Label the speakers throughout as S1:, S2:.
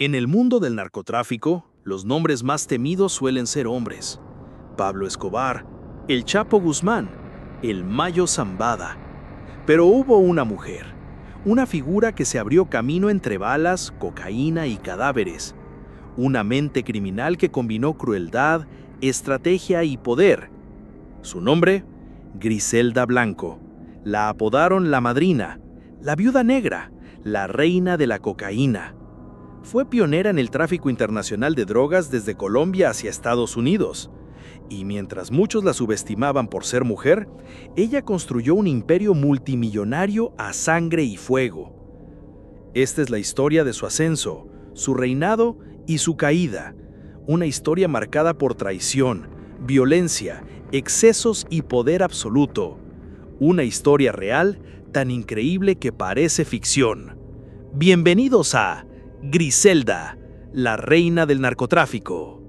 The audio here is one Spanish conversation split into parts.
S1: En el mundo del narcotráfico, los nombres más temidos suelen ser hombres. Pablo Escobar, el Chapo Guzmán, el Mayo Zambada. Pero hubo una mujer, una figura que se abrió camino entre balas, cocaína y cadáveres. Una mente criminal que combinó crueldad, estrategia y poder. Su nombre, Griselda Blanco. La apodaron la Madrina, la Viuda Negra, la Reina de la Cocaína. Fue pionera en el tráfico internacional de drogas desde Colombia hacia Estados Unidos. Y mientras muchos la subestimaban por ser mujer, ella construyó un imperio multimillonario a sangre y fuego. Esta es la historia de su ascenso, su reinado y su caída. Una historia marcada por traición, violencia, excesos y poder absoluto. Una historia real tan increíble que parece ficción. Bienvenidos a Griselda, la reina del narcotráfico.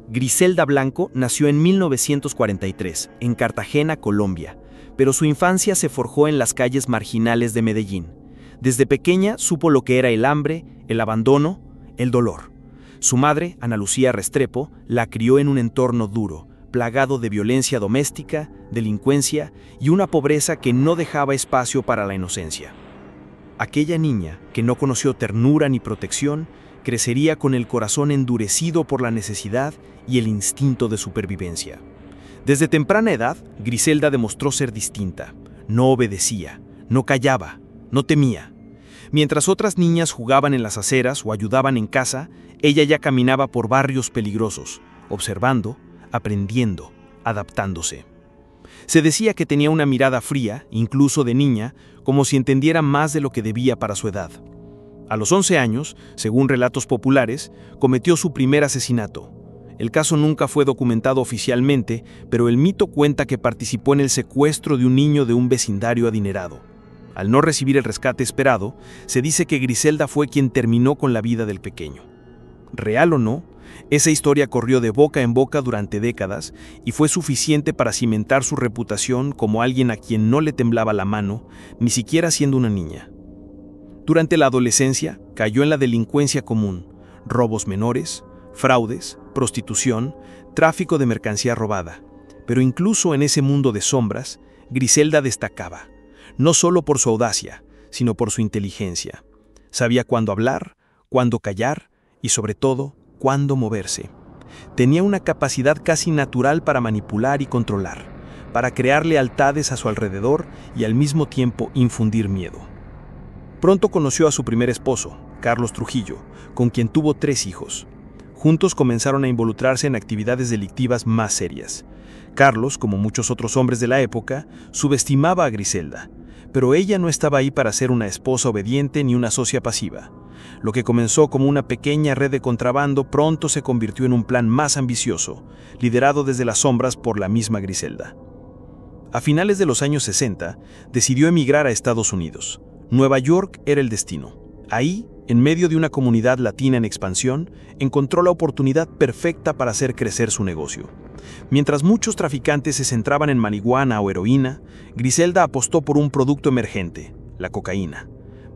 S2: Griselda Blanco nació en 1943, en Cartagena, Colombia, pero su infancia se forjó en las calles marginales de Medellín. Desde pequeña supo lo que era el hambre, el abandono, el dolor. Su madre, Ana Lucía Restrepo, la crió en un entorno duro, plagado de violencia doméstica, delincuencia y una pobreza que no dejaba espacio para la inocencia. Aquella niña, que no conoció ternura ni protección, crecería con el corazón endurecido por la necesidad y el instinto de supervivencia. Desde temprana edad, Griselda demostró ser distinta. No obedecía, no callaba, no temía. Mientras otras niñas jugaban en las aceras o ayudaban en casa, ella ya caminaba por barrios peligrosos, observando, aprendiendo, adaptándose. Se decía que tenía una mirada fría, incluso de niña, como si entendiera más de lo que debía para su edad. A los 11 años, según relatos populares, cometió su primer asesinato. El caso nunca fue documentado oficialmente, pero el mito cuenta que participó en el secuestro de un niño de un vecindario adinerado. Al no recibir el rescate esperado, se dice que Griselda fue quien terminó con la vida del pequeño. Real o no, esa historia corrió de boca en boca durante décadas y fue suficiente para cimentar su reputación como alguien a quien no le temblaba la mano, ni siquiera siendo una niña. Durante la adolescencia, cayó en la delincuencia común, robos menores, fraudes, prostitución, tráfico de mercancía robada. Pero incluso en ese mundo de sombras, Griselda destacaba, no solo por su audacia, sino por su inteligencia. Sabía cuándo hablar, cuándo callar y sobre todo, cuándo moverse. Tenía una capacidad casi natural para manipular y controlar, para crear lealtades a su alrededor y al mismo tiempo infundir miedo. Pronto conoció a su primer esposo, Carlos Trujillo, con quien tuvo 3 hijos. Juntos comenzaron a involucrarse en actividades delictivas más serias. Carlos, como muchos otros hombres de la época, subestimaba a Griselda, pero ella no estaba ahí para ser una esposa obediente ni una socia pasiva. Lo que comenzó como una pequeña red de contrabando pronto se convirtió en un plan más ambicioso, liderado desde las sombras por la misma Griselda. A finales de los años 60, decidió emigrar a Estados Unidos. Nueva York era el destino. Ahí, en medio de una comunidad latina en expansión, encontró la oportunidad perfecta para hacer crecer su negocio. Mientras muchos traficantes se centraban en marihuana o heroína, Griselda apostó por un producto emergente, la cocaína.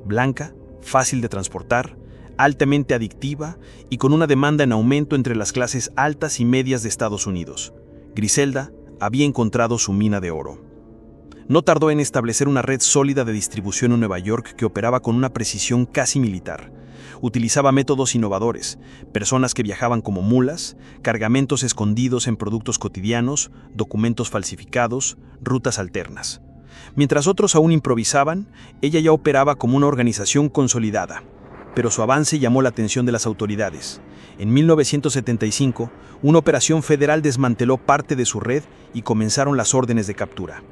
S2: Blanca, fácil de transportar, altamente adictiva y con una demanda en aumento entre las clases altas y medias de Estados Unidos. Griselda había encontrado su mina de oro. No tardó en establecer una red sólida de distribución en Nueva York que operaba con una precisión casi militar. Utilizaba métodos innovadores, personas que viajaban como mulas, cargamentos escondidos en productos cotidianos, documentos falsificados, rutas alternas. Mientras otros aún improvisaban, ella ya operaba como una organización consolidada. Pero su avance llamó la atención de las autoridades. En 1975, una operación federal desmanteló parte de su red y comenzaron las órdenes de captura.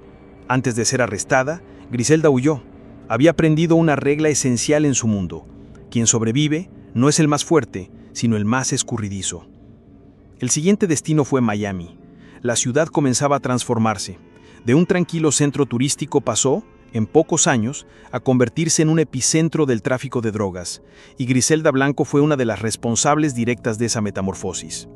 S2: Antes de ser arrestada, Griselda huyó. Había aprendido una regla esencial en su mundo. Quien sobrevive no es el más fuerte, sino el más escurridizo. El siguiente destino fue Miami. La ciudad comenzaba a transformarse. De un tranquilo centro turístico pasó, en pocos años, a convertirse en un epicentro del tráfico de drogas, y Griselda Blanco fue una de las responsables directas de esa metamorfosis.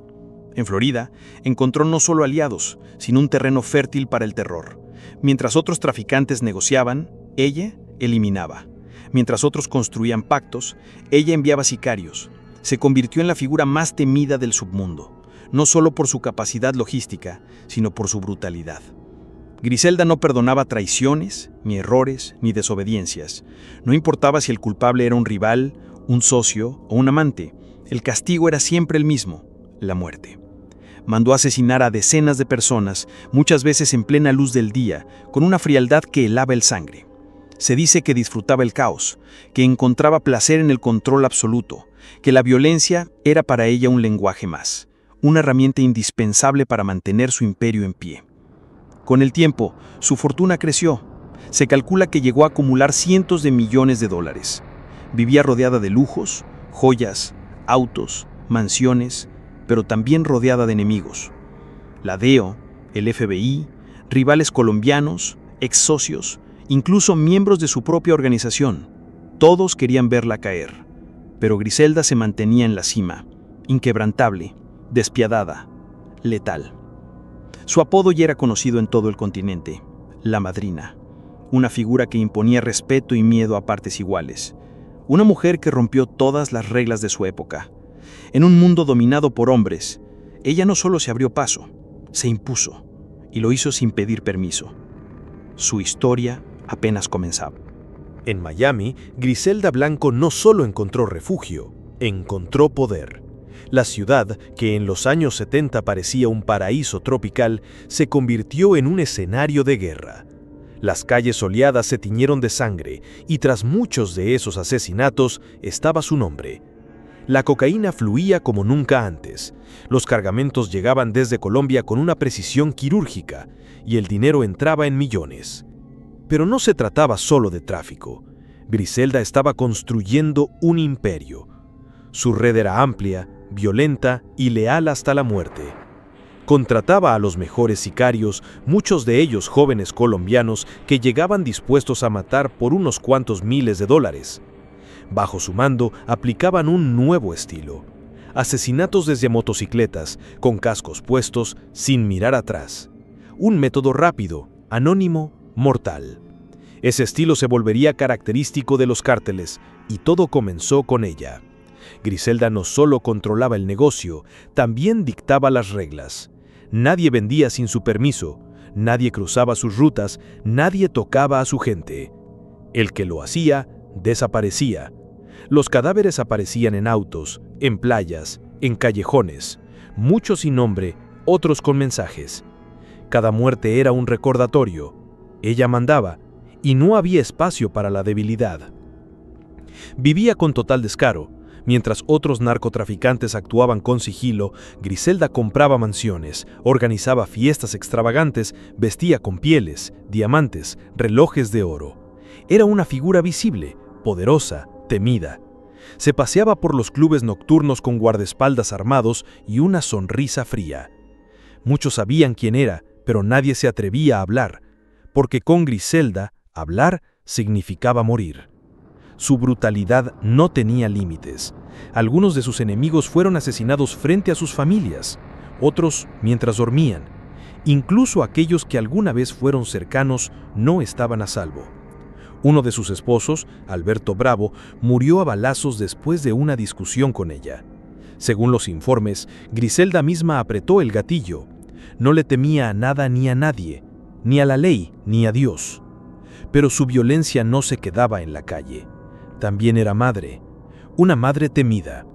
S2: En Florida, encontró no solo aliados, sino un terreno fértil para el terror. Mientras otros traficantes negociaban, ella eliminaba. Mientras otros construían pactos, ella enviaba sicarios. Se convirtió en la figura más temida del submundo, no solo por su capacidad logística, sino por su brutalidad. Griselda no perdonaba traiciones, ni errores, ni desobediencias. No importaba si el culpable era un rival, un socio o un amante. El castigo era siempre el mismo: la muerte. Mandó asesinar a decenas de personas, muchas veces en plena luz del día, con una frialdad que helaba el sangre. Se dice que disfrutaba el caos, que encontraba placer en el control absoluto, que la violencia era para ella un lenguaje más, una herramienta indispensable para mantener su imperio en pie. Con el tiempo, su fortuna creció. Se calcula que llegó a acumular cientos de millones de dólares. Vivía rodeada de lujos, joyas, autos, mansiones, pero también rodeada de enemigos. La DEO, el FBI, rivales colombianos, ex socios, incluso miembros de su propia organización. Todos querían verla caer. Pero Griselda se mantenía en la cima, inquebrantable, despiadada, letal. Su apodo ya era conocido en todo el continente: la Madrina, una figura que imponía respeto y miedo a partes iguales, una mujer que rompió todas las reglas de su época. En un mundo dominado por hombres, ella no solo se abrió paso, se impuso, y lo hizo sin pedir permiso. Su historia apenas comenzaba.
S3: En Miami, Griselda Blanco no solo encontró refugio, encontró poder. La ciudad, que en los años 70 parecía un paraíso tropical, se convirtió en un escenario de guerra. Las calles soleadas se tiñeron de sangre, y tras muchos de esos asesinatos estaba su nombre. La cocaína fluía como nunca antes. Los cargamentos llegaban desde Colombia con una precisión quirúrgica, y el dinero entraba en millones. Pero no se trataba solo de tráfico. Griselda estaba construyendo un imperio. Su red era amplia, violenta y leal hasta la muerte. Contrataba a los mejores sicarios, muchos de ellos jóvenes colombianos que llegaban dispuestos a matar por unos cuantos miles de dólares. Bajo su mando aplicaban un nuevo estilo: asesinatos desde motocicletas, con cascos puestos, sin mirar atrás. Un método rápido, anónimo, mortal. Ese estilo se volvería característico de los cárteles, y todo comenzó con ella. Griselda no solo controlaba el negocio, también dictaba las reglas. Nadie vendía sin su permiso, nadie cruzaba sus rutas, nadie tocaba a su gente. El que lo hacía, desaparecía. Los cadáveres aparecían en autos, en playas, en callejones, muchos sin nombre, otros con mensajes. Cada muerte era un recordatorio. Ella mandaba, y no había espacio para la debilidad. Vivía con total descaro. Mientras otros narcotraficantes actuaban con sigilo, Griselda compraba mansiones, organizaba fiestas extravagantes, vestía con pieles, diamantes, relojes de oro. Era una figura visible, poderosa, temida. Se paseaba por los clubes nocturnos con guardaespaldas armados y una sonrisa fría. Muchos sabían quién era, pero nadie se atrevía a hablar, porque con Griselda, hablar significaba morir. Su brutalidad no tenía límites. Algunos de sus enemigos fueron asesinados frente a sus familias, otros mientras dormían. Incluso aquellos que alguna vez fueron cercanos no estaban a salvo. Uno de sus esposos, Alberto Bravo, murió a balazos después de una discusión con ella. Según los informes, Griselda misma apretó el gatillo. No le temía a nada ni a nadie, ni a la ley ni a Dios. Pero su violencia no se quedaba en la calle. También era madre, una madre temida.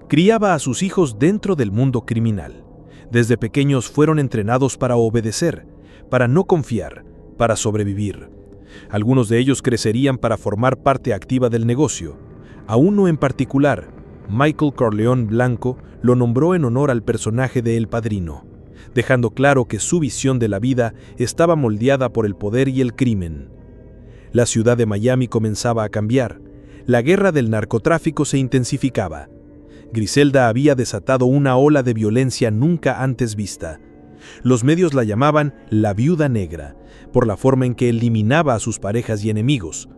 S3: Criaba a sus hijos dentro del mundo criminal. Desde pequeños fueron entrenados para obedecer, para no confiar, para sobrevivir. Algunos de ellos crecerían para formar parte activa del negocio. A uno en particular, Michael Corleone Blanco, lo nombró en honor al personaje de El Padrino, dejando claro que su visión de la vida estaba moldeada por el poder y el crimen. La ciudad de Miami comenzaba a cambiar. La guerra del narcotráfico se intensificaba. Griselda había desatado una ola de violencia nunca antes vista. Los medios la llamaban la Viuda Negra, por la forma en que eliminaba a sus parejas y enemigos.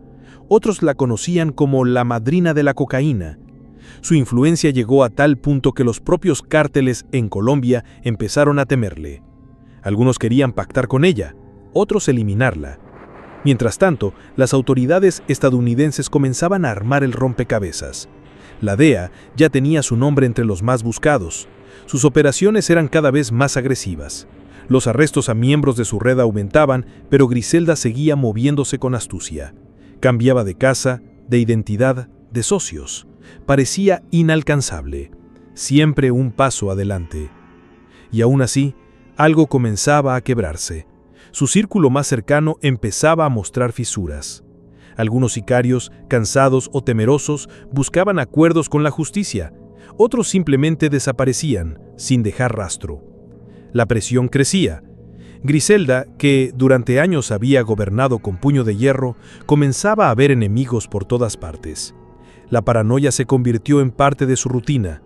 S3: Otros la conocían como la Madrina de la Cocaína. Su influencia llegó a tal punto que los propios cárteles en Colombia empezaron a temerle. Algunos querían pactar con ella, otros eliminarla. Mientras tanto, las autoridades estadounidenses comenzaban a armar el rompecabezas. La DEA ya tenía su nombre entre los más buscados. Sus operaciones eran cada vez más agresivas. Los arrestos a miembros de su red aumentaban, pero Griselda seguía moviéndose con astucia. Cambiaba de casa, de identidad, de socios. Parecía inalcanzable. Siempre un paso adelante. Y aún así, algo comenzaba a quebrarse. Su círculo más cercano empezaba a mostrar fisuras. Algunos sicarios, cansados o temerosos, buscaban acuerdos con la justicia. Otros simplemente desaparecían, sin dejar rastro. La presión crecía. Griselda, que durante años había gobernado con puño de hierro, comenzaba a ver enemigos por todas partes. La paranoia se convirtió en parte de su rutina.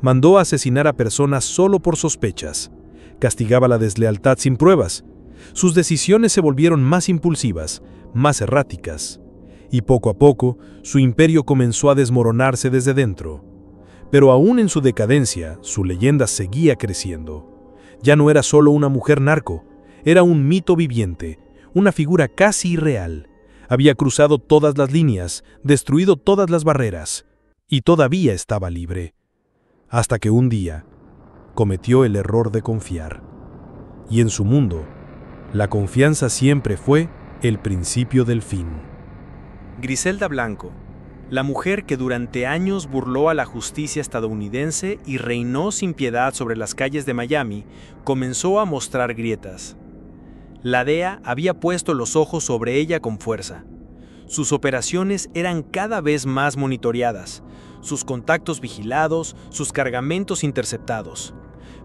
S3: Mandó a asesinar a personas solo por sospechas. Castigaba la deslealtad sin pruebas. Sus decisiones se volvieron más impulsivas, más erráticas. Y poco a poco, su imperio comenzó a desmoronarse desde dentro. Pero aún en su decadencia, su leyenda seguía creciendo. Ya no era solo una mujer narco, era un mito viviente, una figura casi irreal. Había cruzado todas las líneas, destruido todas las barreras, y todavía estaba libre. Hasta que un día, cometió el error de confiar. Y en su mundo, la confianza siempre fue el principio del fin.
S2: Griselda Blanco, la mujer que durante años burló a la justicia estadounidense y reinó sin piedad sobre las calles de Miami, comenzó a mostrar grietas. La DEA había puesto los ojos sobre ella con fuerza. Sus operaciones eran cada vez más monitoreadas, sus contactos vigilados, sus cargamentos interceptados.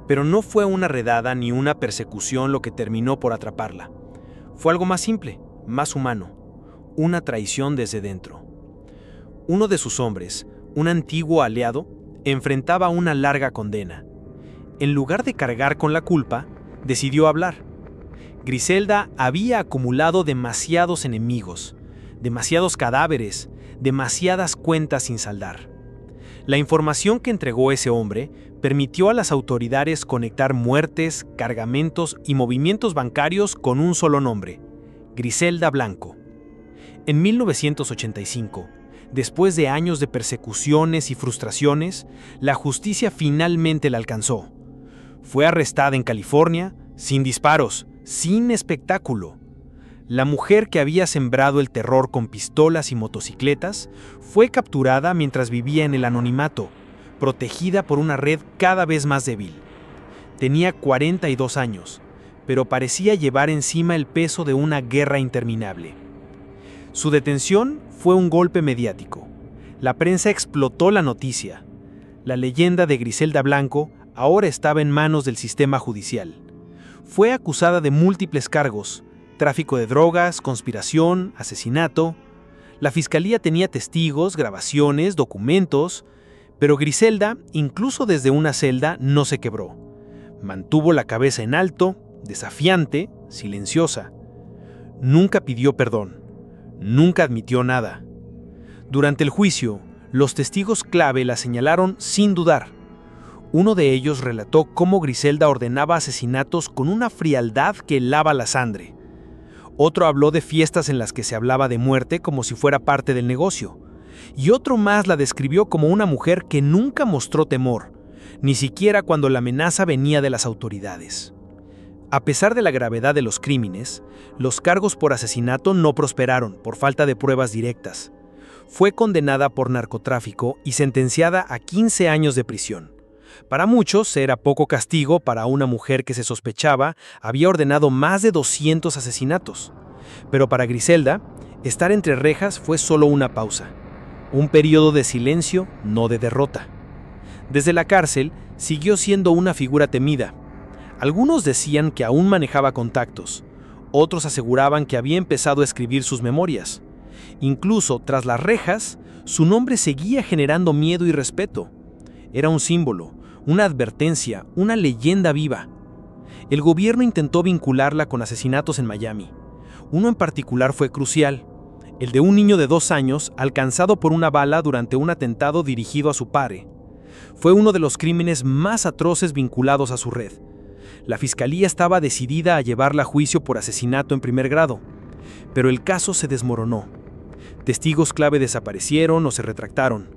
S2: Pero no fue una redada ni una persecución lo que terminó por atraparla. Fue algo más simple, más humano, una traición desde dentro. Uno de sus hombres, un antiguo aliado, enfrentaba una larga condena. En lugar de cargar con la culpa, decidió hablar. Griselda había acumulado demasiados enemigos, demasiados cadáveres, demasiadas cuentas sin saldar. La información que entregó ese hombre permitió a las autoridades conectar muertes, cargamentos y movimientos bancarios con un solo nombre: Griselda Blanco. En 1985, después de años de persecuciones y frustraciones, la justicia finalmente la alcanzó. Fue arrestada en California, sin disparos, sin espectáculo. La mujer que había sembrado el terror con pistolas y motocicletas fue capturada mientras vivía en el anonimato, protegida por una red cada vez más débil. Tenía 42 años, pero parecía llevar encima el peso de una guerra interminable. Su detención fue un golpe mediático. La prensa explotó la noticia. La leyenda de Griselda Blanco ahora estaba en manos del sistema judicial. Fue acusada de múltiples cargos: tráfico de drogas, conspiración, asesinato. La fiscalía tenía testigos, grabaciones, documentos, pero Griselda, incluso desde una celda, no se quebró. Mantuvo la cabeza en alto, desafiante, silenciosa. Nunca pidió perdón. Nunca admitió nada. Durante el juicio, los testigos clave la señalaron sin dudar. Uno de ellos relató cómo Griselda ordenaba asesinatos con una frialdad que helaba la sangre. Otro habló de fiestas en las que se hablaba de muerte como si fuera parte del negocio. Y otro más la describió como una mujer que nunca mostró temor, ni siquiera cuando la amenaza venía de las autoridades. A pesar de la gravedad de los crímenes, los cargos por asesinato no prosperaron por falta de pruebas directas. Fue condenada por narcotráfico y sentenciada a 15 años de prisión. Para muchos era poco castigo para una mujer que se sospechaba había ordenado más de 200 asesinatos. Pero para Griselda, estar entre rejas fue solo una pausa, un periodo de silencio, no de derrota. Desde la cárcel, siguió siendo una figura temida. Algunos decían que aún manejaba contactos, otros aseguraban que había empezado a escribir sus memorias. Incluso tras las rejas, su nombre seguía generando miedo y respeto. Era un símbolo, una advertencia, una leyenda viva. El gobierno intentó vincularla con asesinatos en Miami. Uno en particular fue crucial, el de un niño de 2 años alcanzado por una bala durante un atentado dirigido a su padre. Fue uno de los crímenes más atroces vinculados a su red. La fiscalía estaba decidida a llevarla a juicio por asesinato en primer grado, pero el caso se desmoronó. Testigos clave desaparecieron o se retractaron.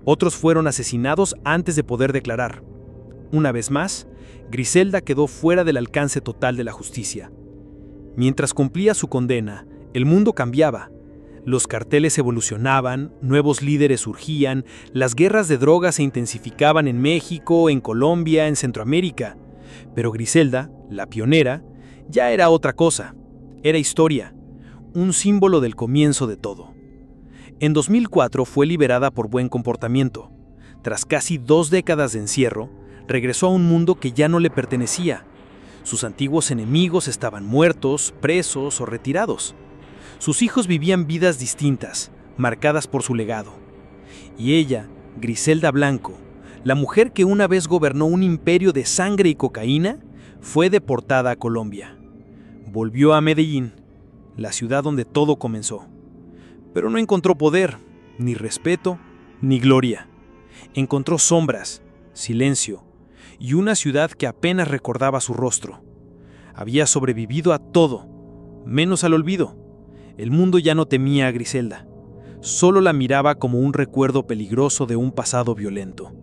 S2: Otros fueron asesinados antes de poder declarar. Una vez más, Griselda quedó fuera del alcance total de la justicia. Mientras cumplía su condena, el mundo cambiaba. Los carteles evolucionaban, nuevos líderes surgían, las guerras de drogas se intensificaban en México, en Colombia, en Centroamérica. Pero Griselda, la pionera, ya era otra cosa. Era historia, un símbolo del comienzo de todo. En 2004 fue liberada por buen comportamiento. Tras casi 2 décadas de encierro, regresó a un mundo que ya no le pertenecía. Sus antiguos enemigos estaban muertos, presos o retirados. Sus hijos vivían vidas distintas, marcadas por su legado. Y ella, Griselda Blanco, la mujer que una vez gobernó un imperio de sangre y cocaína, fue deportada a Colombia. Volvió a Medellín, la ciudad donde todo comenzó. Pero no encontró poder, ni respeto, ni gloria. Encontró sombras, silencio y una ciudad que apenas recordaba su rostro. Había sobrevivido a todo, menos al olvido. El mundo ya no temía a Griselda, solo la miraba como un recuerdo peligroso de un pasado violento.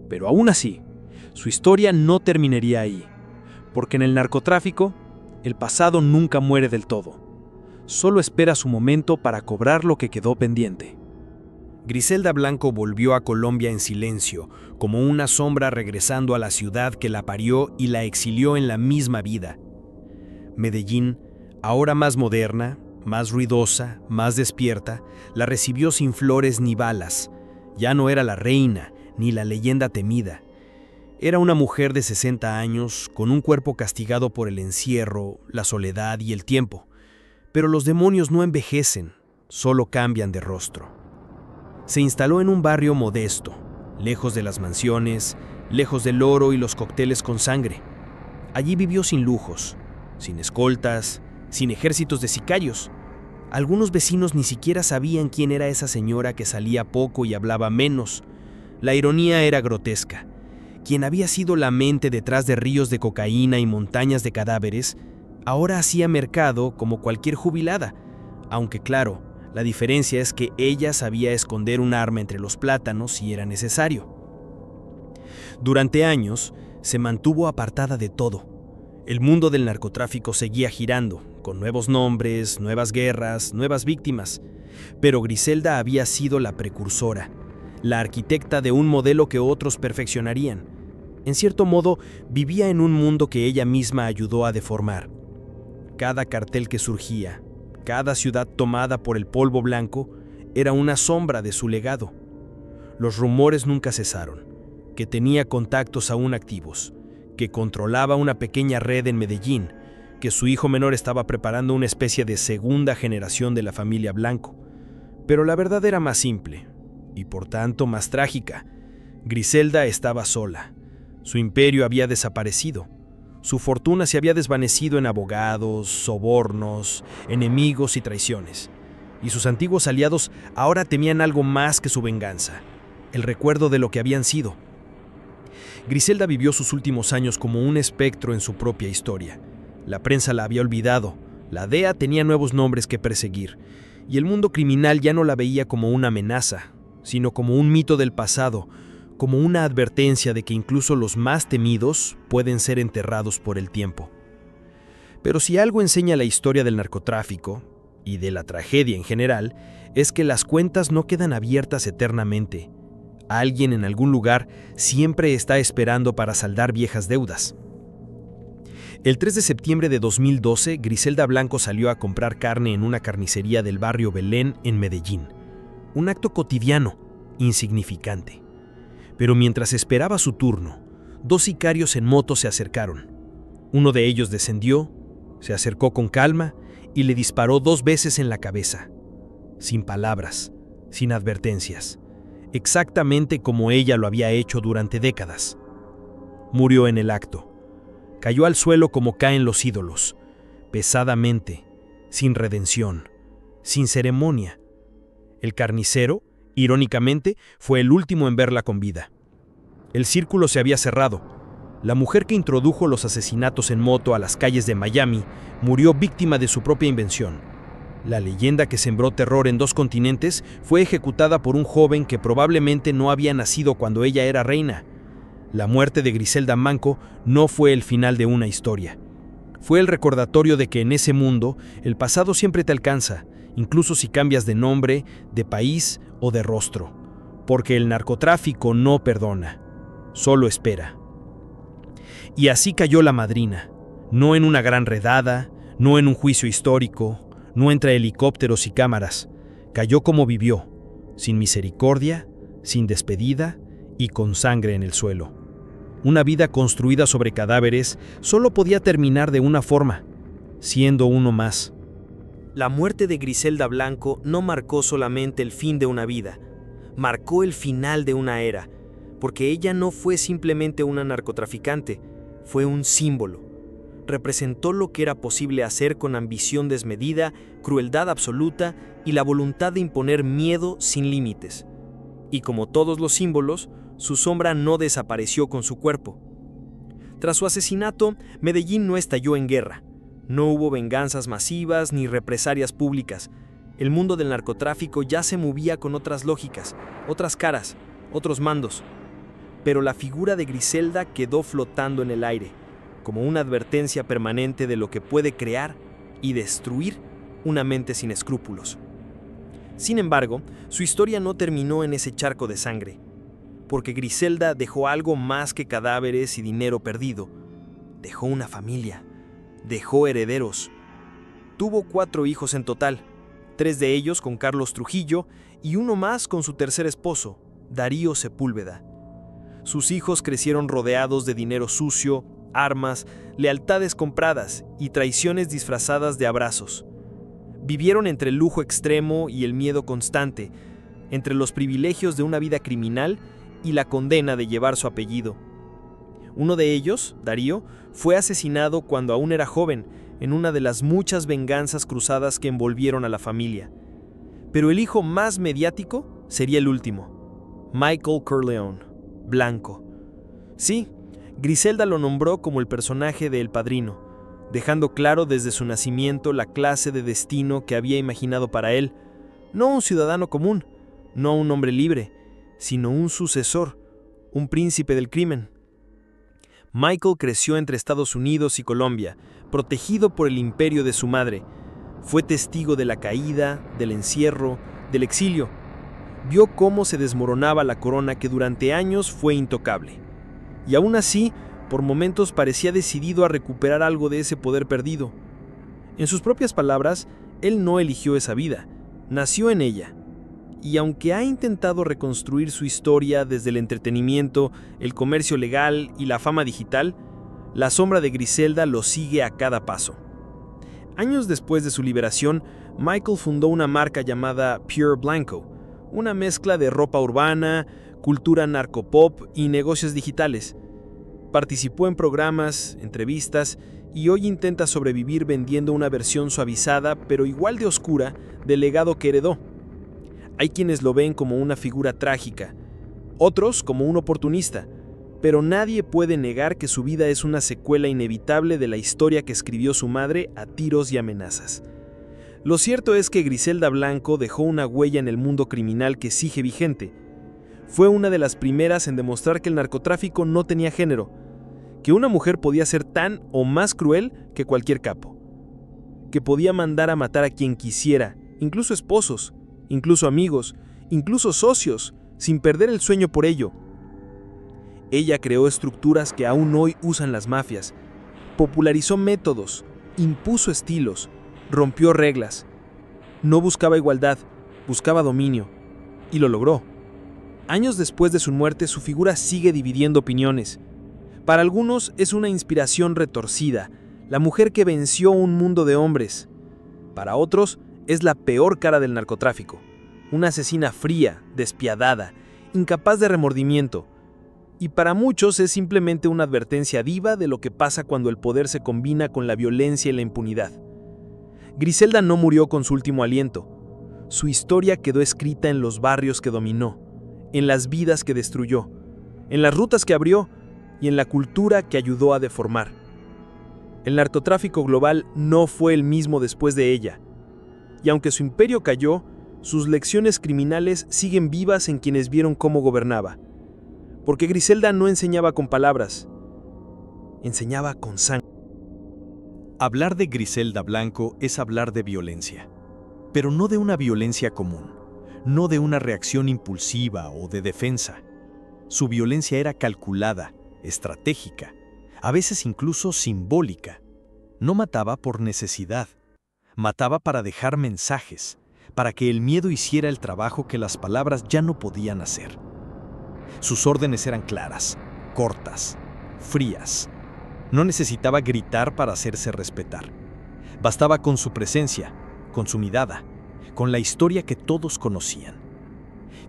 S2: Pero aún así, su historia no terminaría ahí, porque en el narcotráfico, el pasado nunca muere del todo. Solo espera su momento para cobrar lo que quedó pendiente.
S4: Griselda Blanco volvió a Colombia en silencio, como una sombra regresando a la ciudad que la parió y la exilió en la misma vida. Medellín, ahora más moderna, más ruidosa, más despierta, la recibió sin flores ni balas. Ya no era la reina, ni la leyenda temida. Era una mujer de 60 años, con un cuerpo castigado por el encierro, la soledad y el tiempo. Pero los demonios no envejecen, solo cambian de rostro. Se instaló en un barrio modesto, lejos de las mansiones, lejos del oro y los cócteles con sangre. Allí vivió sin lujos, sin escoltas, sin ejércitos de sicarios. Algunos vecinos ni siquiera sabían quién era esa señora que salía poco y hablaba menos. La ironía era grotesca. Quien había sido la mente detrás de ríos de cocaína y montañas de cadáveres, ahora hacía mercado como cualquier jubilada, aunque claro, la diferencia es que ella sabía esconder un arma entre los plátanos si era necesario. Durante años, se mantuvo apartada de todo. El mundo del narcotráfico seguía girando, con nuevos nombres, nuevas guerras, nuevas víctimas. Pero Griselda había sido la precursora, la arquitecta de un modelo que otros perfeccionarían. En cierto modo, vivía en un mundo que ella misma ayudó a deformar. Cada cartel que surgía, cada ciudad tomada por el polvo blanco, era una sombra de su legado. Los rumores nunca cesaron, que tenía contactos aún activos, que controlaba una pequeña red en Medellín, que su hijo menor estaba preparando una especie de segunda generación de la familia Blanco. Pero la verdad era más simple, y por tanto más trágica. Griselda estaba sola. Su imperio había desaparecido. Su fortuna se había desvanecido en abogados, sobornos, enemigos y traiciones. Y sus antiguos aliados ahora temían algo más que su venganza, el recuerdo de lo que habían sido. Griselda vivió sus últimos años como un espectro en su propia historia. La prensa la había olvidado, la DEA tenía nuevos nombres que perseguir, y el mundo criminal ya no la veía como una amenaza, sino como un mito del pasado, como una advertencia de que incluso los más temidos pueden ser enterrados por el tiempo. Pero si algo enseña la historia del narcotráfico, y de la tragedia en general, es que las cuentas no quedan abiertas eternamente. Alguien en algún lugar siempre está esperando para saldar viejas deudas. El 3 de septiembre de 2012, Griselda Blanco salió a comprar carne en una carnicería del barrio Belén en Medellín. Un acto cotidiano, insignificante. Pero mientras esperaba su turno, 2 sicarios en moto se acercaron. Uno de ellos descendió, se acercó con calma y le disparó 2 veces en la cabeza. Sin palabras, sin advertencias. Exactamente como ella lo había hecho durante décadas. Murió en el acto. Cayó al suelo como caen los ídolos, pesadamente, sin redención, sin ceremonia. El carnicero, irónicamente, fue el último en verla con vida. El círculo se había cerrado. La mujer que introdujo los asesinatos en moto a las calles de Miami murió víctima de su propia invención. La leyenda que sembró terror en 2 continentes fue ejecutada por un joven que probablemente no había nacido cuando ella era reina. La muerte de Griselda Blanco no fue el final de una historia. Fue el recordatorio de que en ese mundo el pasado siempre te alcanza, incluso si cambias de nombre, de país o de rostro. Porque el narcotráfico no perdona, solo espera. Y así cayó la madrina, no en una gran redada, no en un juicio histórico, no entre helicópteros y cámaras. Cayó como vivió, sin misericordia, sin despedida y con sangre en el suelo. Una vida construida sobre cadáveres solo podía terminar de una forma, siendo uno más.
S2: La muerte de Griselda Blanco no marcó solamente el fin de una vida, marcó el final de una era, porque ella no fue simplemente una narcotraficante, fue un símbolo. Representó lo que era posible hacer con ambición desmedida, crueldad absoluta y la voluntad de imponer miedo sin límites. Y como todos los símbolos, su sombra no desapareció con su cuerpo. Tras su asesinato, Medellín no estalló en guerra. No hubo venganzas masivas ni represalias públicas. El mundo del narcotráfico ya se movía con otras lógicas, otras caras, otros mandos. Pero la figura de Griselda quedó flotando en el aire, como una advertencia permanente de lo que puede crear y destruir una mente sin escrúpulos. Sin embargo, su historia no terminó en ese charco de sangre, porque Griselda dejó algo más que cadáveres y dinero perdido. Dejó una familia, dejó herederos. Tuvo 4 hijos en total, 3 de ellos con Carlos Trujillo y uno más con su tercer esposo, Darío Sepúlveda. Sus hijos crecieron rodeados de dinero sucio, armas, lealtades compradas y traiciones disfrazadas de abrazos. Vivieron entre el lujo extremo y el miedo constante, entre los privilegios de una vida criminal y la condena de llevar su apellido. Uno de ellos, Darío, fue asesinado cuando aún era joven, en una de las muchas venganzas cruzadas que envolvieron a la familia. Pero el hijo más mediático sería el último, Michael Corleone, Blanco. Sí, Griselda lo nombró como el personaje de El Padrino, dejando claro desde su nacimiento la clase de destino que había imaginado para él, no un ciudadano común, no un hombre libre, sino un sucesor, un príncipe del crimen. Michael creció entre Estados Unidos y Colombia, protegido por el imperio de su madre. Fue testigo de la caída, del encierro, del exilio. Vio cómo se desmoronaba la corona que durante años fue intocable. Y aún así, por momentos parecía decidido a recuperar algo de ese poder perdido. En sus propias palabras, él no eligió esa vida, nació en ella. Y aunque ha intentado reconstruir su historia desde el entretenimiento, el comercio legal y la fama digital, la sombra de Griselda lo sigue a cada paso. Años después de su liberación, Michael fundó una marca llamada Pure Blanco, una mezcla de ropa urbana, cultura narcopop y negocios digitales. Participó en programas, entrevistas y hoy intenta sobrevivir vendiendo una versión suavizada pero igual de oscura del legado que heredó. Hay quienes lo ven como una figura trágica, otros como un oportunista, pero nadie puede negar que su vida es una secuela inevitable de la historia que escribió su madre a tiros y amenazas. Lo cierto es que Griselda Blanco dejó una huella en el mundo criminal que sigue vigente. Fue una de las primeras en demostrar que el narcotráfico no tenía género, que una mujer podía ser tan o más cruel que cualquier capo, que podía mandar a matar a quien quisiera, incluso esposos, incluso amigos, incluso socios, sin perder el sueño por ello. Ella creó estructuras que aún hoy usan las mafias, popularizó métodos, impuso estilos, rompió reglas. No buscaba igualdad, buscaba dominio, y lo logró. Años después de su muerte, su figura sigue dividiendo opiniones. Para algunos es una inspiración retorcida, la mujer que venció un mundo de hombres. Para otros es la peor cara del narcotráfico, una asesina fría, despiadada, incapaz de remordimiento. Y para muchos es simplemente una advertencia viva de lo que pasa cuando el poder se combina con la violencia y la impunidad. Griselda no murió con su último aliento. Su historia quedó escrita en los barrios que dominó, en las vidas que destruyó, en las rutas que abrió
S5: y en la cultura que ayudó a deformar. El narcotráfico global no fue el mismo después de ella, y aunque su imperio cayó, sus lecciones criminales siguen vivas en quienes vieron cómo gobernaba. Porque Griselda no enseñaba con palabras, enseñaba con sangre.
S3: Hablar de Griselda Blanco es hablar de violencia, pero no de una violencia común, no de una reacción impulsiva o de defensa. Su violencia era calculada, estratégica, a veces incluso simbólica. No mataba por necesidad, mataba para dejar mensajes, para que el miedo hiciera el trabajo que las palabras ya no podían hacer. Sus órdenes eran claras, cortas, frías. No necesitaba gritar para hacerse respetar. Bastaba con su presencia, con su mirada, con la historia que todos conocían.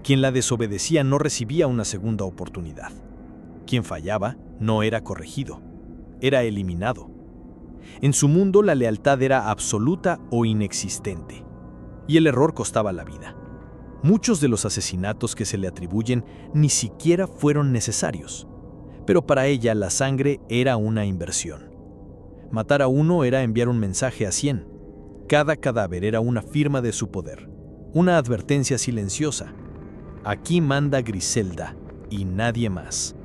S3: Quien la desobedecía no recibía una segunda oportunidad. Quien fallaba no era corregido, era eliminado. En su mundo la lealtad era absoluta o inexistente, y el error costaba la vida. Muchos de los asesinatos que se le atribuyen ni siquiera fueron necesarios, pero para ella la sangre era una inversión. Matar a uno era enviar un mensaje a 100. Cada cadáver era una firma de su poder, una advertencia silenciosa. Aquí manda Griselda y nadie más.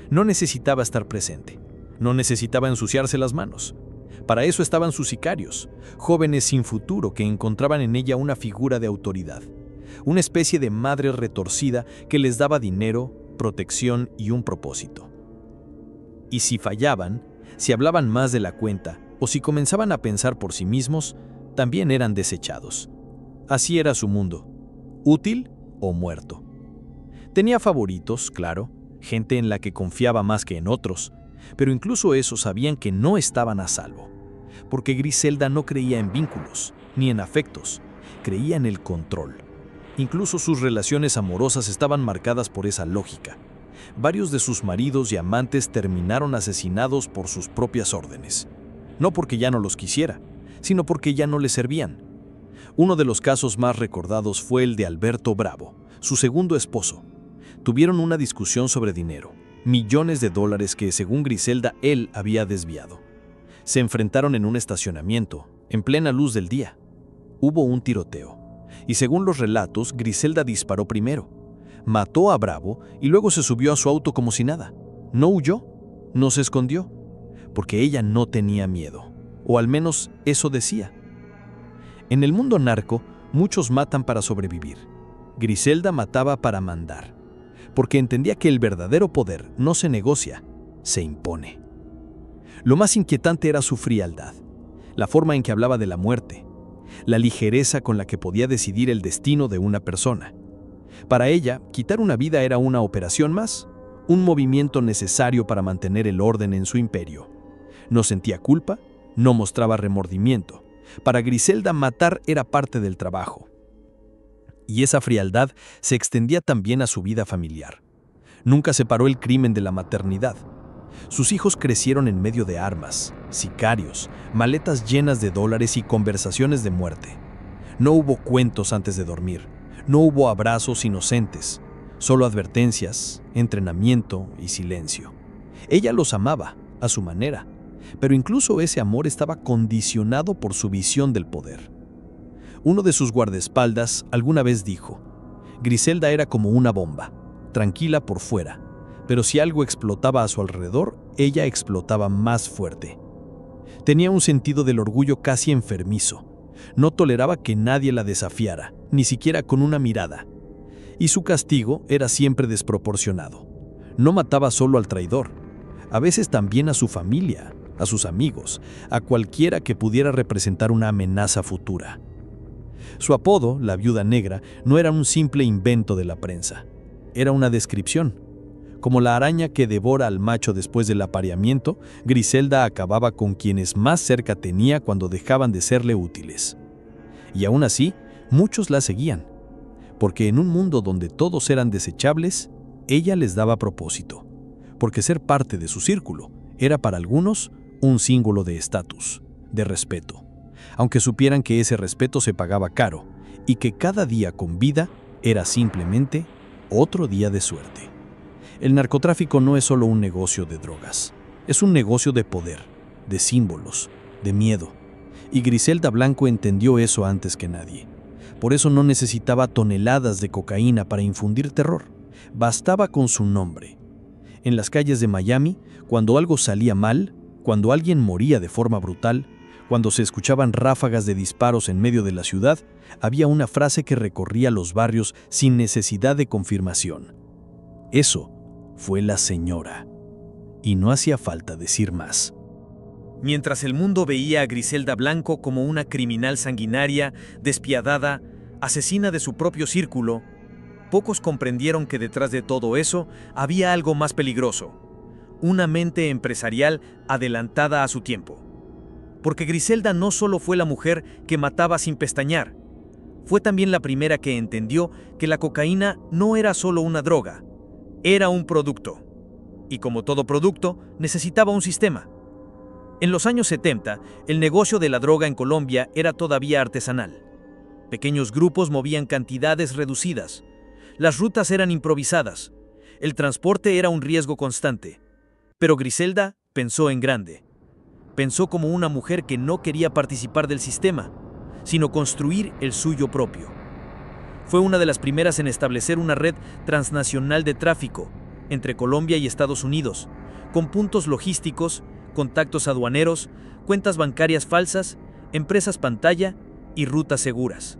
S3: No necesitaba estar presente, no necesitaba ensuciarse las manos. Para eso estaban sus sicarios, jóvenes sin futuro que encontraban en ella una figura de autoridad, una especie de madre retorcida que les daba dinero, protección y un propósito. Y si fallaban, si hablaban más de la cuenta o si comenzaban a pensar por sí mismos, también eran desechados. Así era su mundo, útil o muerto. Tenía favoritos, claro, gente en la que confiaba más que en otros, pero incluso esos sabían que no estaban a salvo, porque Griselda no creía en vínculos, ni en afectos, creía en el control. Incluso sus relaciones amorosas estaban marcadas por esa lógica. Varios de sus maridos y amantes terminaron asesinados por sus propias órdenes. No porque ya no los quisiera, sino porque ya no le servían. Uno de los casos más recordados fue el de Alberto Bravo, su segundo esposo. Tuvieron una discusión sobre dinero, millones de dólares que, según Griselda, él había desviado. Se enfrentaron en un estacionamiento, en plena luz del día. Hubo un tiroteo, y según los relatos, Griselda disparó primero. Mató a Bravo y luego se subió a su auto como si nada. No huyó, no se escondió, porque ella no tenía miedo, o al menos eso decía. En el mundo narco, muchos matan para sobrevivir. Griselda mataba para mandar, porque entendía que el verdadero poder no se negocia, se impone. Lo más inquietante era su frialdad, la forma en que hablaba de la muerte, la ligereza con la que podía decidir el destino de una persona. Para ella, quitar una vida era una operación más, un movimiento necesario para mantener el orden en su imperio. No sentía culpa, no mostraba remordimiento. Para Griselda, matar era parte del trabajo. Y esa frialdad se extendía también a su vida familiar. Nunca separó el crimen de la maternidad. Sus hijos crecieron en medio de armas, sicarios, maletas llenas de dólares y conversaciones de muerte. No hubo cuentos antes de dormir, no hubo abrazos inocentes, solo advertencias, entrenamiento y silencio. Ella los amaba, a su manera, pero incluso ese amor estaba condicionado por su visión del poder. Uno de sus guardaespaldas alguna vez dijo: Griselda era como una bomba, tranquila por fuera, pero si algo explotaba a su alrededor, ella explotaba más fuerte. Tenía un sentido del orgullo casi enfermizo. No toleraba que nadie la desafiara, ni siquiera con una mirada. Y su castigo era siempre desproporcionado. No mataba solo al traidor, a veces también a su familia, a sus amigos, a cualquiera que pudiera representar una amenaza futura. Su apodo, la Viuda Negra, no era un simple invento de la prensa. Era una descripción. Como la araña que devora al macho después del apareamiento, Griselda acababa con quienes más cerca tenía cuando dejaban de serle útiles. Y aún así, muchos la seguían, porque en un mundo donde todos eran desechables, ella les daba propósito, porque ser parte de su círculo era para algunos un símbolo de estatus, de respeto, aunque supieran que ese respeto se pagaba caro y que cada día con vida era simplemente otro día de suerte.
S5: El narcotráfico no es solo un negocio de drogas, es un negocio de poder, de símbolos, de miedo. Y Griselda Blanco entendió eso antes que nadie. Por eso no necesitaba toneladas de cocaína para infundir terror. Bastaba con su nombre. En las calles de Miami, cuando algo salía mal, cuando alguien moría de forma brutal, cuando se escuchaban ráfagas de disparos en medio de la ciudad, había una frase que recorría los barrios sin necesidad de confirmación. Eso fue la señora. Y no hacía falta decir más.
S2: Mientras el mundo veía a Griselda Blanco como una criminal sanguinaria, despiadada, asesina de su propio círculo, pocos comprendieron que detrás de todo eso había algo más peligroso, una mente empresarial adelantada a su tiempo. Porque Griselda no solo fue la mujer que mataba sin pestañear, fue también la primera que entendió que la cocaína no era solo una droga, era un producto. Y como todo producto, necesitaba un sistema. En los años 70, el negocio de la droga en Colombia era todavía artesanal. Pequeños grupos movían cantidades reducidas. Las rutas eran improvisadas. El transporte era un riesgo constante. Pero Griselda pensó en grande. Pensó como una mujer que no quería participar del sistema, sino construir el suyo propio. Fue una de las primeras en establecer una red transnacional de tráfico entre Colombia y Estados Unidos, con puntos logísticos, contactos aduaneros, cuentas bancarias falsas, empresas pantalla y rutas seguras.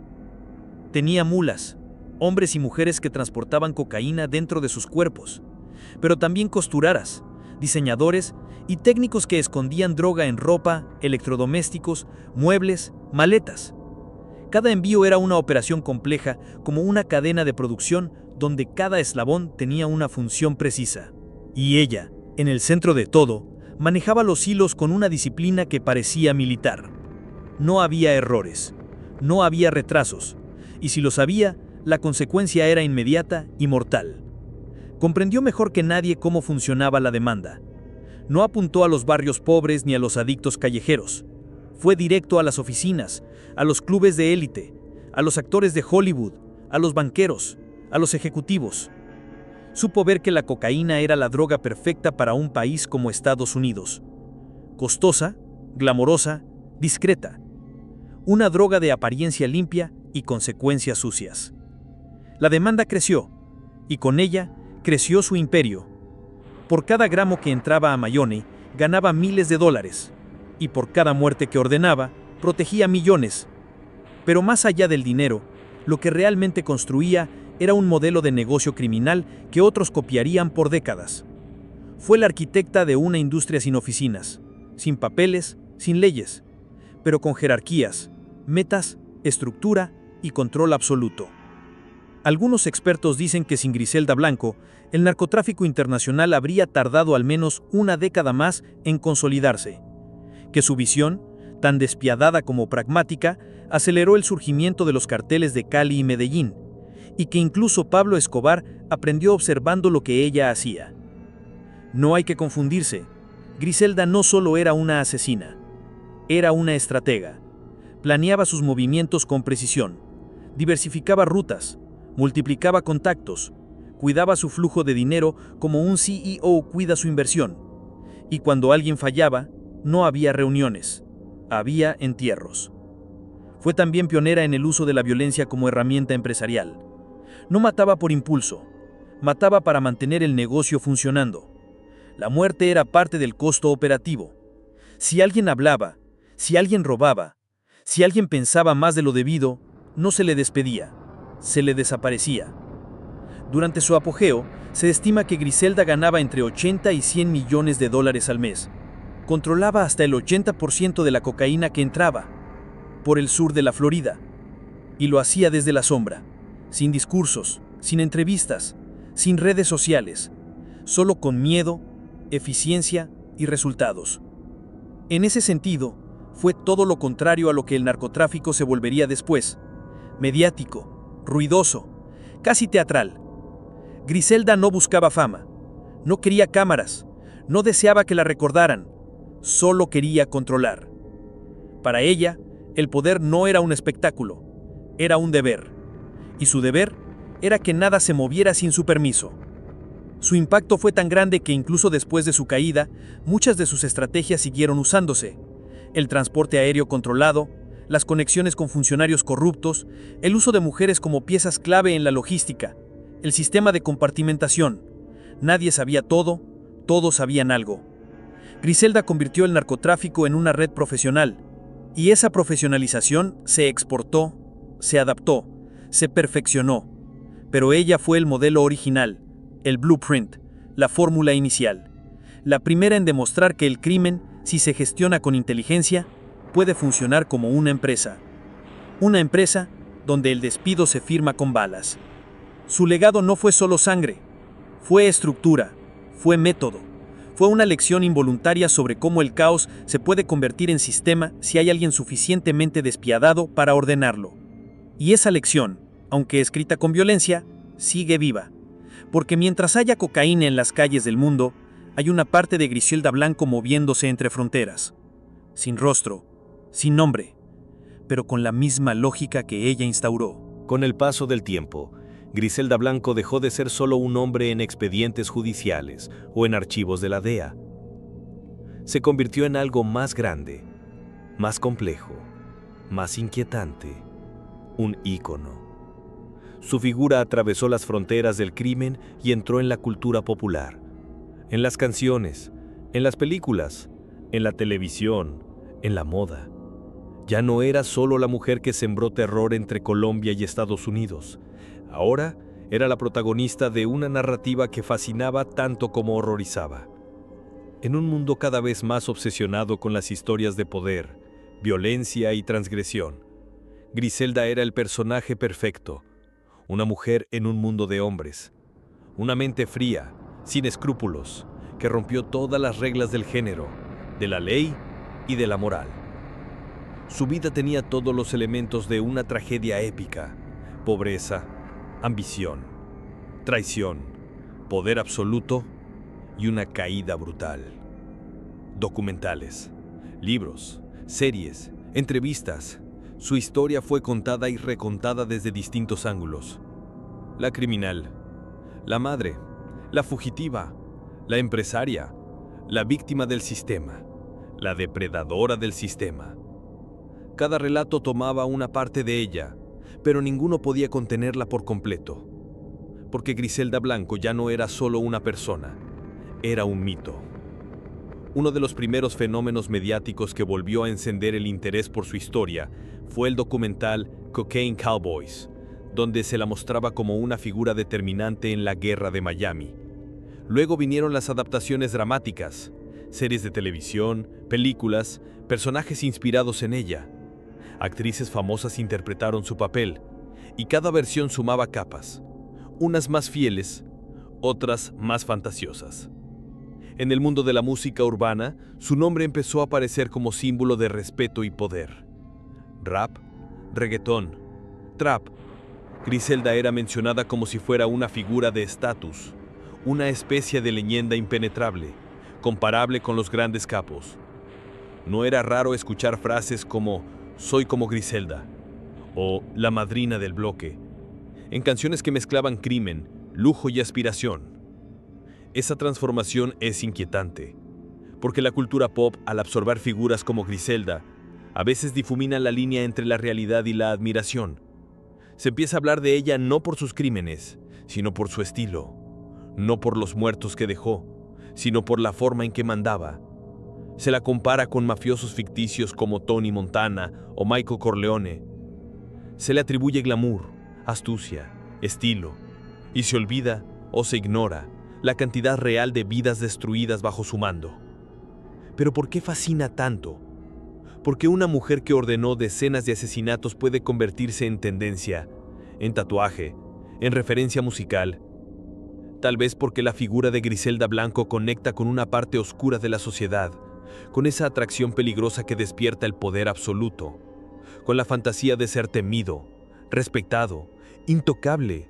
S2: Tenía mulas, hombres y mujeres que transportaban cocaína dentro de sus cuerpos, pero también costuraras, diseñadores y técnicos que escondían droga en ropa, electrodomésticos, muebles, maletas. Cada envío era una operación compleja, como una cadena de producción donde cada eslabón tenía una función precisa. Y ella, en el centro de todo, manejaba los hilos con una disciplina que parecía militar. No había errores, no había retrasos, y si los había, la consecuencia era inmediata y mortal. Comprendió mejor que nadie cómo funcionaba la demanda. No apuntó a los barrios pobres ni a los adictos callejeros. Fue directo a las oficinas, a los clubes de élite, a los actores de Hollywood, a los banqueros, a los ejecutivos. Supo ver que la cocaína era la droga perfecta para un país como Estados Unidos. Costosa, glamorosa, discreta. Una droga de apariencia limpia y consecuencias sucias. La demanda creció, y con ella creció su imperio. Por cada gramo que entraba a Miami, ganaba miles de dólares, y por cada muerte que ordenaba, protegía millones. Pero más allá del dinero, lo que realmente construía era un modelo de negocio criminal que otros copiarían por décadas. Fue la arquitecta de una industria sin oficinas, sin papeles, sin leyes, pero con jerarquías, metas, estructura y control absoluto. Algunos expertos dicen que sin Griselda Blanco, el narcotráfico internacional habría tardado al menos una década más en consolidarse, que su visión, tan despiadada como pragmática, aceleró el surgimiento de los carteles de Cali y Medellín, y que incluso Pablo Escobar aprendió observando lo que ella hacía. No hay que confundirse, Griselda no solo era una asesina, era una estratega. Planeaba sus movimientos con precisión, diversificaba rutas, multiplicaba contactos, cuidaba su flujo de dinero como un CEO cuida su inversión. Y cuando alguien fallaba, no había reuniones, había entierros. Fue también pionera en el uso de la violencia como herramienta empresarial. No mataba por impulso, mataba para mantener el negocio funcionando. La muerte era parte del costo operativo. Si alguien hablaba, si alguien robaba, si alguien pensaba más de lo debido, no se le despedía, se le desaparecía. Durante su apogeo, se estima que Griselda ganaba entre 80 y 100 millones de dólares al mes. Controlaba hasta el 80% de la cocaína que entraba por el sur de la Florida. Y lo hacía desde la sombra, sin discursos, sin entrevistas, sin redes sociales, solo con miedo, eficiencia y resultados. En ese sentido, fue todo lo contrario a lo que el narcotráfico se volvería después: mediático, ruidoso, casi teatral. Griselda no buscaba fama, no quería cámaras, no deseaba que la recordaran, solo quería controlar. Para ella, el poder no era un espectáculo, era un deber, y su deber era que nada se moviera sin su permiso.
S5: Su impacto fue tan grande que incluso después de su caída, muchas de sus estrategias siguieron usándose. El transporte aéreo controlado, las conexiones con funcionarios corruptos, el uso de mujeres como piezas clave en la logística, el sistema de compartimentación. Nadie sabía todo, todos sabían algo. Griselda convirtió el narcotráfico en una red profesional, y esa profesionalización se exportó, se adaptó, se perfeccionó. Pero ella fue el modelo original, el blueprint, la fórmula inicial. La primera en demostrar que el crimen, si se gestiona con inteligencia, puede funcionar como una empresa. Una empresa donde el despido se firma con balas. Su legado no fue solo sangre, fue estructura, fue método, fue una lección involuntaria sobre cómo el caos se puede convertir en sistema si hay alguien suficientemente despiadado para ordenarlo. Y esa lección, aunque escrita con violencia, sigue viva. Porque mientras haya cocaína en las calles del mundo, hay una parte de Griselda Blanco moviéndose entre fronteras. Sin rostro, sin nombre, pero con la misma lógica que ella instauró.
S3: Con el paso del tiempo, Griselda Blanco dejó de ser solo un nombre en expedientes judiciales o en archivos de la DEA. Se convirtió en algo más grande, más complejo, más inquietante, un ícono. Su figura atravesó las fronteras del crimen y entró en la cultura popular, en las canciones, en las películas, en la televisión, en la moda. Ya no era solo la mujer que sembró terror entre Colombia y Estados Unidos. Ahora era la protagonista de una narrativa que fascinaba tanto como horrorizaba. En un mundo cada vez más obsesionado con las historias de poder, violencia y transgresión, Griselda era el personaje perfecto. Una mujer en un mundo de hombres. Una mente fría, sin escrúpulos, que rompió todas las reglas del género, de la ley y de la moral. Su vida tenía todos los elementos de una tragedia épica: pobreza, ambición, traición, poder absoluto y una caída brutal. Documentales, libros, series, entrevistas. Su historia fue contada y recontada desde distintos ángulos. La criminal, la madre, la fugitiva, la empresaria, la víctima del sistema, la depredadora del sistema. Cada relato tomaba una parte de ella, pero ninguno podía contenerla por completo. Porque Griselda Blanco ya no era solo una persona, era un mito. Uno de los primeros fenómenos mediáticos que volvió a encender el interés por su historia fue el documental Cocaine Cowboys, donde se la mostraba como una figura determinante en la guerra de Miami. Luego vinieron las adaptaciones dramáticas, series de televisión, películas, personajes inspirados en ella. Actrices famosas interpretaron su papel, y cada versión sumaba capas, unas más fieles, otras más fantasiosas. En el mundo de la música urbana, su nombre empezó a aparecer como símbolo de respeto y poder. Rap, reggaetón, trap. Griselda era mencionada como si fuera una figura de estatus, una especie de leyenda impenetrable, comparable con los grandes capos. No era raro escuchar frases como "soy como Griselda" o "la madrina del bloque", en canciones que mezclaban crimen, lujo y aspiración. Esa transformación es inquietante, porque la cultura pop, al absorber figuras como Griselda, a veces difumina la línea entre la realidad y la admiración. Se empieza a hablar de ella no por sus crímenes, sino por su estilo, no por los muertos que dejó, sino por la forma en que mandaba. Se la compara con mafiosos ficticios como Tony Montana o Michael Corleone. Se le atribuye glamour, astucia, estilo, y se olvida o se ignora la cantidad real de vidas destruidas bajo su mando. ¿Pero por qué fascina tanto? ¿Por qué una mujer que ordenó decenas de asesinatos puede convertirse en tendencia, en tatuaje, en referencia musical? Tal vez porque la figura de Griselda Blanco conecta con una parte oscura de la sociedad, con esa atracción peligrosa que despierta el poder absoluto, con la fantasía de ser temido, respetado, intocable.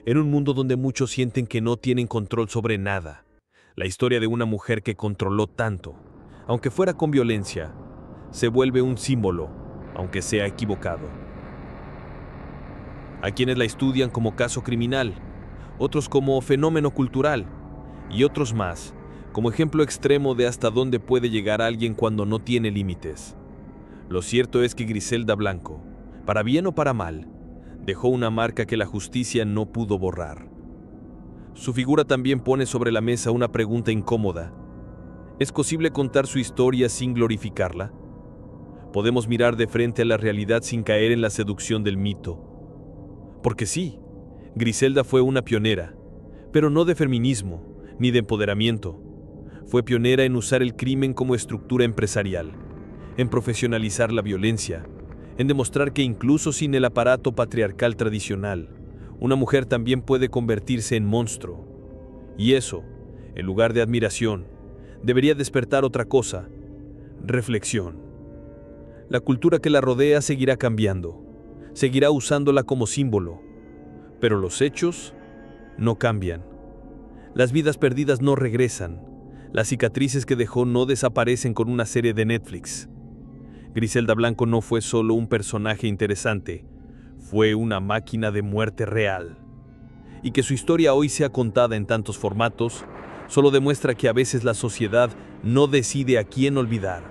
S3: En un mundo donde muchos sienten que no tienen control sobre nada, la historia de una mujer que controló tanto, aunque fuera con violencia, se vuelve un símbolo, aunque sea equivocado. Hay quienes la estudian como caso criminal,
S5: otros como fenómeno cultural, y otros más, como ejemplo extremo de hasta dónde puede llegar alguien cuando no tiene límites. Lo cierto es que Griselda Blanco, para bien o para mal, dejó una marca que la justicia no pudo borrar. Su figura también pone sobre la mesa una pregunta incómoda. ¿Es posible contar su historia sin glorificarla? ¿Podemos mirar de frente a la realidad sin caer en la seducción del mito? Porque sí, Griselda fue una pionera, pero no de feminismo ni de empoderamiento. Fue pionera en usar el crimen como estructura empresarial, en profesionalizar la violencia, en demostrar que incluso sin el aparato patriarcal tradicional, una mujer también puede convertirse en monstruo. Y eso, en lugar de admiración, debería despertar otra cosa: reflexión. La cultura que la rodea seguirá cambiando, seguirá usándola como símbolo, pero los hechos no cambian. Las vidas perdidas no regresan, las cicatrices que dejó no desaparecen con una serie de Netflix. Griselda Blanco no fue solo un personaje interesante, fue una máquina de muerte real. Y que su historia hoy sea contada en tantos formatos, solo demuestra que a veces la sociedad no decide a quién olvidar,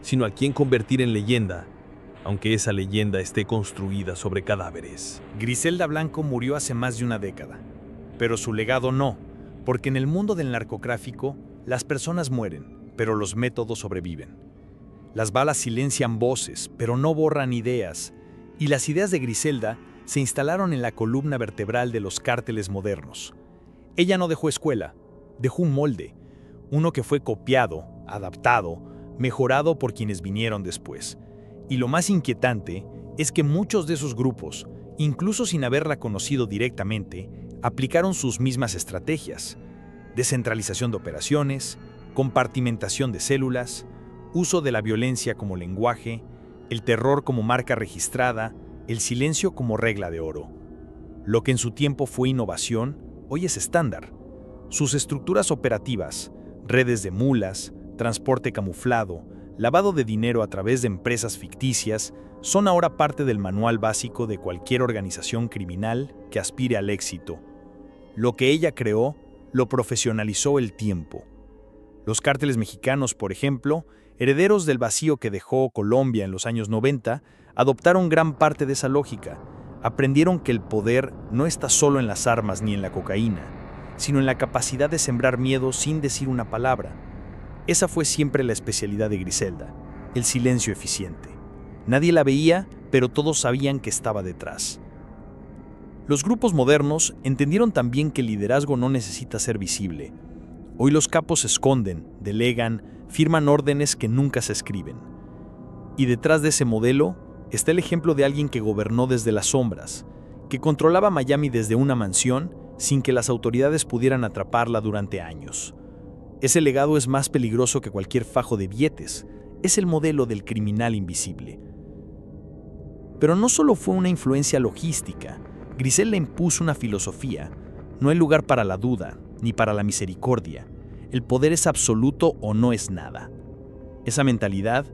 S5: sino a quién convertir en leyenda, aunque esa leyenda esté construida sobre cadáveres.
S2: Griselda Blanco murió hace más de una década, pero su legado no, porque en el mundo del narcotráfico, las personas mueren, pero los métodos sobreviven. Las balas silencian voces, pero no borran ideas, y las ideas de Griselda se instalaron en la columna vertebral de los cárteles modernos. Ella no dejó escuela, dejó un molde, uno que fue copiado, adaptado, mejorado por quienes vinieron después. Y lo más inquietante es que muchos de esos grupos, incluso sin haberla conocido directamente, aplicaron sus mismas estrategias: descentralización de operaciones, compartimentación de células, uso de la violencia como lenguaje, el terror como marca registrada, el silencio como regla de oro. Lo que en su tiempo fue innovación, hoy es estándar. Sus estructuras operativas, redes de mulas, transporte camuflado, lavado de dinero a través de empresas ficticias, son ahora parte del manual básico de cualquier organización criminal que aspire al éxito. Lo que ella creó, lo profesionalizó el tiempo. Los cárteles mexicanos, por ejemplo, herederos del vacío que dejó Colombia en los años 90, adoptaron gran parte de esa lógica. Aprendieron que el poder no está solo en las armas ni en la cocaína, sino en la capacidad de sembrar miedo sin decir una palabra. Esa fue siempre la especialidad de Griselda, el silencio eficiente. Nadie la veía, pero todos sabían que estaba detrás. Los grupos modernos entendieron también que el liderazgo no necesita ser visible. Hoy los capos se esconden, delegan, firman órdenes que nunca se escriben. Y detrás de ese modelo está el ejemplo de alguien que gobernó desde las sombras, que controlaba Miami desde una mansión sin que las autoridades pudieran atraparla durante años. Ese legado es más peligroso que cualquier fajo de billetes. Es el modelo del criminal invisible. Pero no solo fue una influencia logística, Griselda impuso una filosofía. No hay lugar para la duda, ni para la misericordia. El poder es absoluto o no es nada. Esa mentalidad,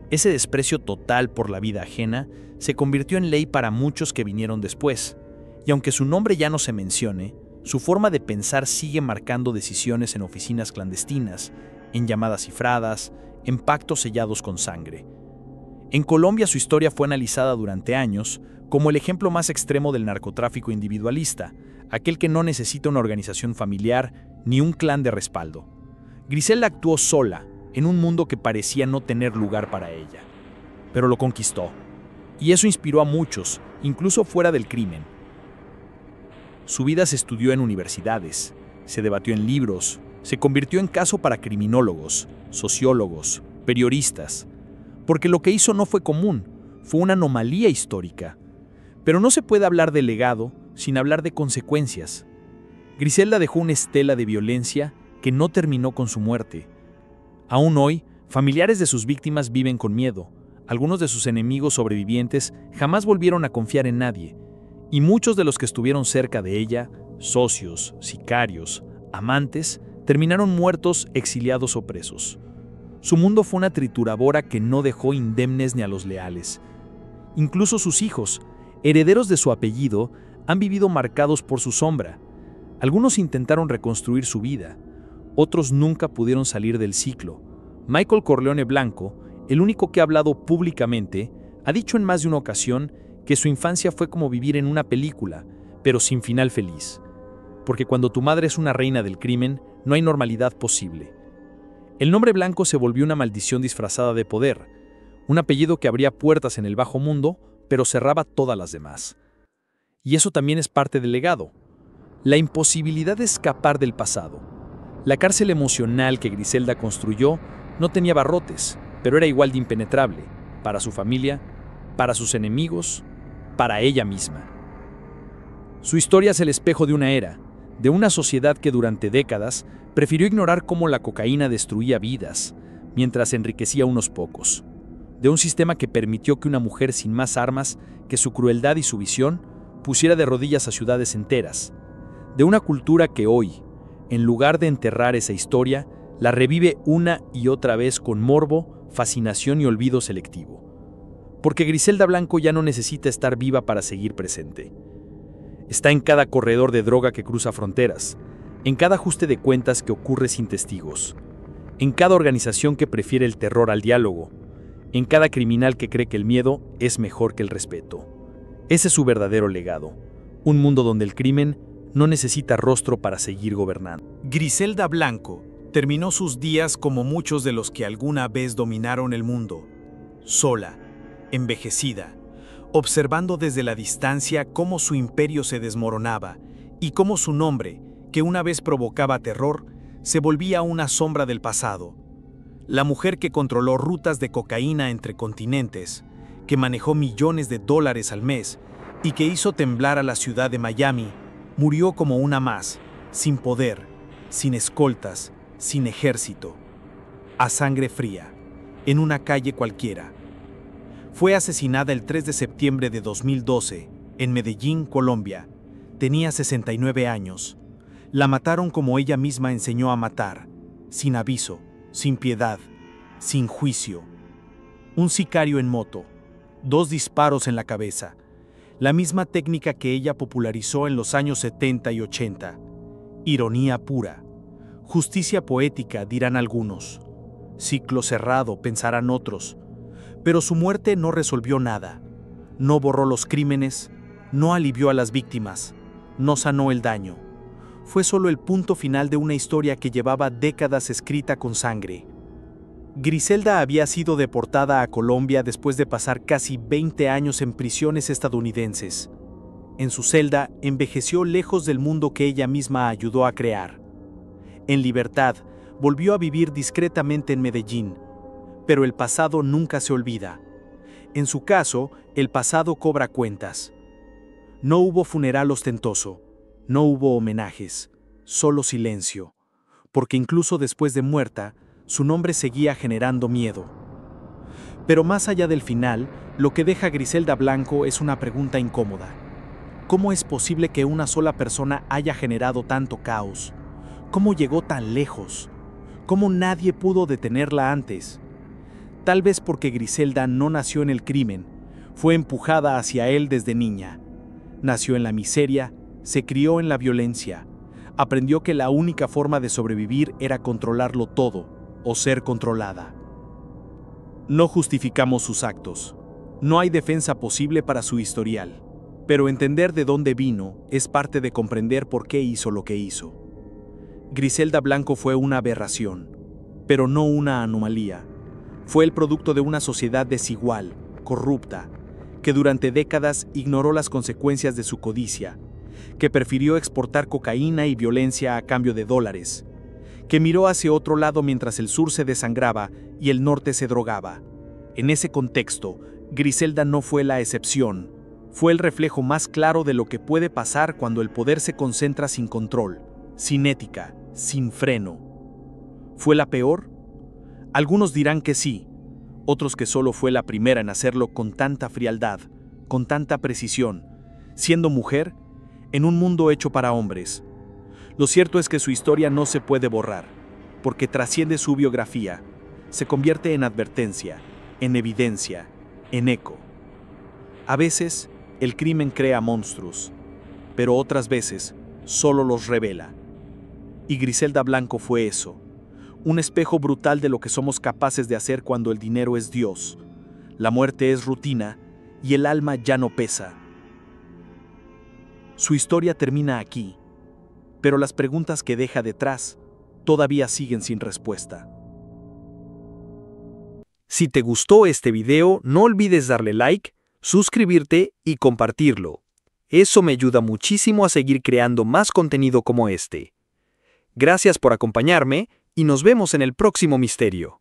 S2: ese desprecio total por la vida ajena, se convirtió en ley para muchos que vinieron después. Y aunque su nombre ya no se mencione, su forma de pensar sigue marcando decisiones en oficinas clandestinas, en llamadas cifradas, en pactos sellados con sangre. En Colombia su historia fue analizada durante años como el ejemplo más extremo del narcotráfico individualista, aquel que no necesita una organización familiar ni un clan de respaldo. Griselda actuó sola, en un mundo que parecía no tener lugar para ella. Pero lo conquistó. Y eso inspiró a muchos, incluso fuera del crimen. Su vida se estudió en universidades, se debatió en libros, se convirtió en caso para criminólogos, sociólogos, periodistas, porque lo que hizo no fue común, fue una anomalía histórica. Pero no se puede hablar de legado sin hablar de consecuencias. Griselda dejó una estela de violencia que no terminó con su muerte. Aún hoy, familiares de sus víctimas viven con miedo. Algunos de sus enemigos sobrevivientes jamás volvieron a confiar en nadie. Y muchos de los que estuvieron cerca de ella, socios, sicarios, amantes, terminaron muertos, exiliados o presos. Su mundo fue una trituradora que no dejó indemnes ni a los leales. Incluso sus hijos, herederos de su apellido, han vivido marcados por su sombra.
S5: Algunos intentaron reconstruir su vida, otros nunca pudieron salir del ciclo. Michael Corleone Blanco, el único que ha hablado públicamente, ha dicho en más de una ocasión que su infancia fue como vivir en una película, pero sin final feliz. Porque cuando tu madre es una reina del crimen, no hay normalidad posible. El nombre Blanco se volvió una maldición disfrazada de poder, un apellido que abría puertas en el bajo mundo, pero cerraba todas las demás. Y eso también es parte del legado. La imposibilidad de escapar del pasado. La cárcel emocional que Griselda construyó no tenía barrotes, pero era igual de impenetrable, para su familia, para sus enemigos, para ella misma. Su historia es el espejo de una era, de una sociedad que durante décadas prefirió ignorar cómo la cocaína destruía vidas, mientras enriquecía a unos pocos. De un sistema que permitió que una mujer sin más armas que su crueldad y su visión pusiera de rodillas a ciudades enteras. De una cultura que hoy, en lugar de enterrar esa historia, la revive una y otra vez con morbo, fascinación y olvido selectivo. Porque Griselda Blanco ya no necesita estar viva para seguir presente. Está en cada corredor de droga que cruza fronteras, en cada ajuste de cuentas que ocurre sin testigos, en cada organización que prefiere el terror al diálogo, en cada criminal que cree que el miedo es mejor que el respeto. Ese es su verdadero legado, un mundo donde el crimen no necesita rostro para seguir gobernando.
S1: Griselda Blanco terminó sus días como muchos de los que alguna vez dominaron el mundo, sola, envejecida, observando desde la distancia cómo su imperio se desmoronaba y cómo su nombre, que una vez provocaba terror, se volvía una sombra del pasado. La mujer que controló rutas de cocaína entre continentes, que manejó millones de dólares al mes y que hizo temblar a la ciudad de Miami, murió como una más, sin poder, sin escoltas, sin ejército, a sangre fría, en una calle cualquiera. Fue asesinada el 3 de septiembre de 2012, en Medellín, Colombia. Tenía 69 años. La mataron como ella misma enseñó a matar, sin aviso, sin piedad, sin juicio. Un sicario en moto, 2 disparos en la cabeza, la misma técnica que ella popularizó en los años 70 y 80. Ironía pura. Justicia poética, dirán algunos. Ciclo cerrado, pensarán otros. Pero su muerte no resolvió nada. No borró los crímenes, no alivió a las víctimas, no sanó el daño. Fue solo el punto final de una historia que llevaba décadas escrita con sangre. Griselda había sido deportada a Colombia después de pasar casi 20 años en prisiones estadounidenses. En su celda envejeció lejos del mundo que ella misma ayudó a crear. En libertad, volvió a vivir discretamente en Medellín, pero el pasado nunca se olvida. En su caso, el pasado cobra cuentas. No hubo funeral ostentoso, no hubo homenajes, solo silencio, porque incluso después de muerta, su nombre seguía generando miedo. Pero más allá del final, lo que deja Griselda Blanco es una pregunta incómoda. ¿Cómo es posible que una sola persona haya generado tanto caos? ¿Cómo llegó tan lejos? ¿Cómo nadie pudo detenerla antes? Tal vez porque Griselda no nació en el crimen, fue empujada hacia él desde niña. Nació en la miseria, se crió en la violencia, aprendió que la única forma de sobrevivir era controlarlo todo o ser controlada. No justificamos sus actos, no hay defensa posible para su historial, pero entender de dónde vino es parte de comprender por qué hizo lo que hizo. Griselda Blanco fue una aberración, pero no una anomalía. Fue el producto de una sociedad desigual, corrupta, que durante décadas ignoró las consecuencias de su codicia, que prefirió exportar cocaína y violencia a cambio de dólares, que miró hacia otro lado mientras el sur se desangraba y el norte se drogaba. En ese contexto, Griselda no fue la excepción, fue el reflejo más claro de lo que puede pasar cuando el poder se concentra sin control, sin ética, sin freno. ¿Fue la peor? Algunos dirán que sí, otros que solo fue la primera en hacerlo con tanta frialdad, con tanta precisión, siendo mujer, en un mundo hecho para hombres. Lo cierto es que su historia no se puede borrar, porque trasciende su biografía, se convierte en advertencia, en evidencia, en eco. A veces, el crimen crea monstruos, pero otras veces, solo los revela. Y Griselda Blanco fue eso, un espejo brutal de lo que somos capaces de hacer cuando el dinero es Dios, la muerte es rutina y el alma ya no pesa. Su historia termina aquí, pero las preguntas que deja detrás todavía siguen sin respuesta.
S4: Si te gustó este video, no olvides darle like, suscribirte y compartirlo. Eso me ayuda muchísimo a seguir creando más contenido como este. Gracias por acompañarme y nos vemos en el próximo misterio.